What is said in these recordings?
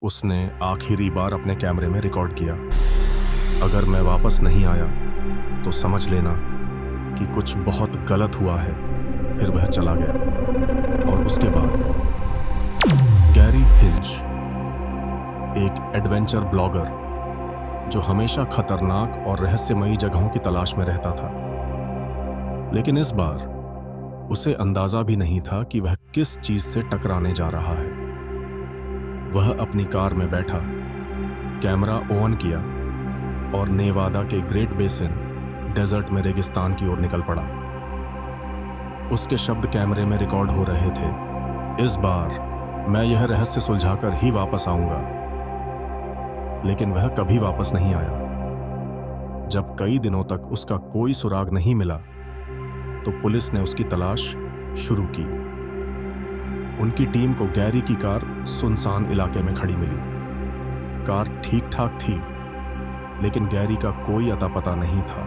उसने आखिरी बार अपने कैमरे में रिकॉर्ड किया। अगर मैं वापस नहीं आया तो समझ लेना कि कुछ बहुत गलत हुआ है। फिर वह चला गया और उसके बाद गैरी हिंच, एक एडवेंचर ब्लॉगर जो हमेशा खतरनाक और रहस्यमयी जगहों की तलाश में रहता था, लेकिन इस बार उसे अंदाजा भी नहीं था कि वह किस चीज से टकराने जा रहा है। वह अपनी कार में बैठा, कैमरा ऑन किया और नेवादा के ग्रेट बेसिन डेजर्ट में रेगिस्तान की ओर निकल पड़ा। उसके शब्द कैमरे में रिकॉर्ड हो रहे थे। इस बार मैं यह रहस्य सुलझाकर ही वापस आऊंगा। लेकिन वह कभी वापस नहीं आया। जब कई दिनों तक उसका कोई सुराग नहीं मिला तो पुलिस ने उसकी तलाश शुरू की। उनकी टीम को गैरी की कार सुनसान इलाके में खड़ी मिली। कार ठीक ठाक थी, लेकिन गैरी का कोई अता पता नहीं था।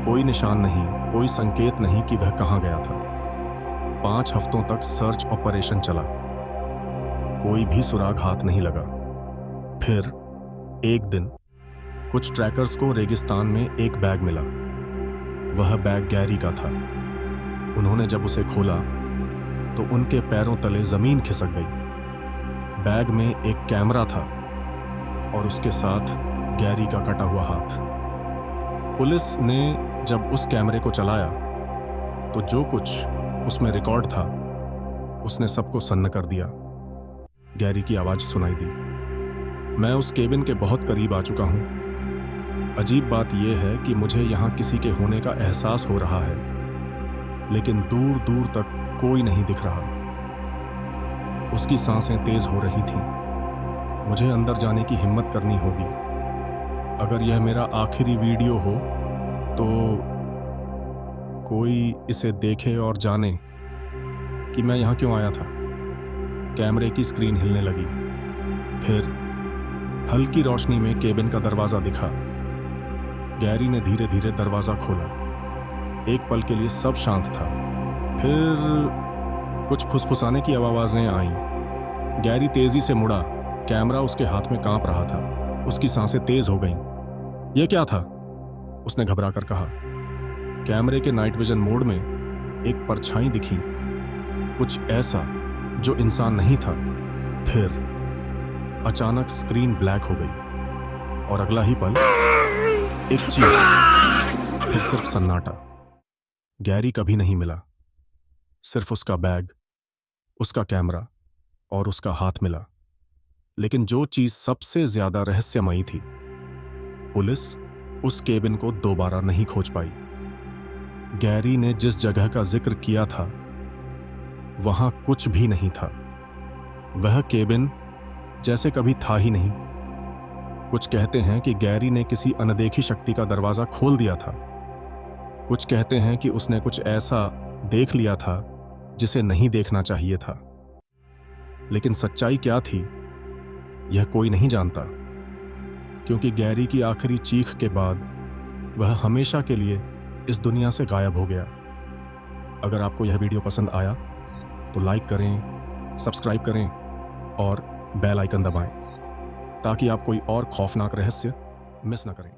कोई निशान नहीं, कोई संकेत नहीं कि वह कहां गया था। 5 हफ्तों तक सर्च ऑपरेशन चला, कोई भी सुराग हाथ नहीं लगा। फिर एक दिन कुछ ट्रैकर्स को रेगिस्तान में एक बैग मिला। वह बैग गैरी का था। उन्होंने जब उसे खोला तो उनके पैरों तले जमीन खिसक गई। बैग में एक कैमरा था और उसके साथ गैरी का कटा हुआ हाथ। पुलिस ने जब उस कैमरे को चलाया तो जो कुछ उसमें रिकॉर्ड था उसने सबको सन्न कर दिया। गैरी की आवाज सुनाई दी। मैं उस केबिन के बहुत करीब आ चुका हूं। अजीब बात यह है कि मुझे यहां किसी के होने का एहसास हो रहा है, लेकिन दूर दूर तक कोई नहीं दिख रहा। उसकी सांसें तेज हो रही थीं। मुझे अंदर जाने की हिम्मत करनी होगी। अगर यह मेरा आखिरी वीडियो हो तो कोई इसे देखे और जाने कि मैं यहां क्यों आया था। कैमरे की स्क्रीन हिलने लगी। फिर हल्की रोशनी में केबिन का दरवाजा दिखा। गैरी ने धीरे धीरे दरवाजा खोला। एक पल के लिए सब शांत था। फिर कुछ फुसफुसाने की आवाजें आईं। गैरी तेजी से मुड़ा। कैमरा उसके हाथ में कांप रहा था। उसकी सांसें तेज हो गईं। यह क्या था? उसने घबरा कर कहा। कैमरे के नाइट विजन मोड में एक परछाई दिखी, कुछ ऐसा जो इंसान नहीं था। फिर अचानक स्क्रीन ब्लैक हो गई और अगला ही पल एक चीख, फिर सिर्फ सन्नाटा। गैरी कभी नहीं मिला। सिर्फ उसका बैग, उसका कैमरा और उसका हाथ मिला। लेकिन जो चीज सबसे ज्यादा रहस्यमयी थी, पुलिस उस केबिन को दोबारा नहीं खोज पाई। गैरी ने जिस जगह का जिक्र किया था वहां कुछ भी नहीं था। वह केबिन जैसे कभी था ही नहीं। कुछ कहते हैं कि गैरी ने किसी अनदेखी शक्ति का दरवाजा खोल दिया था। कुछ कहते हैं कि उसने कुछ ऐसा देख लिया था जिसे नहीं देखना चाहिए था। लेकिन सच्चाई क्या थी यह कोई नहीं जानता, क्योंकि गैरी की आखिरी चीख के बाद वह हमेशा के लिए इस दुनिया से गायब हो गया। अगर आपको यह वीडियो पसंद आया तो लाइक करें, सब्सक्राइब करें और बेल आइकन दबाएं ताकि आप कोई और खौफनाक रहस्य मिस न करें।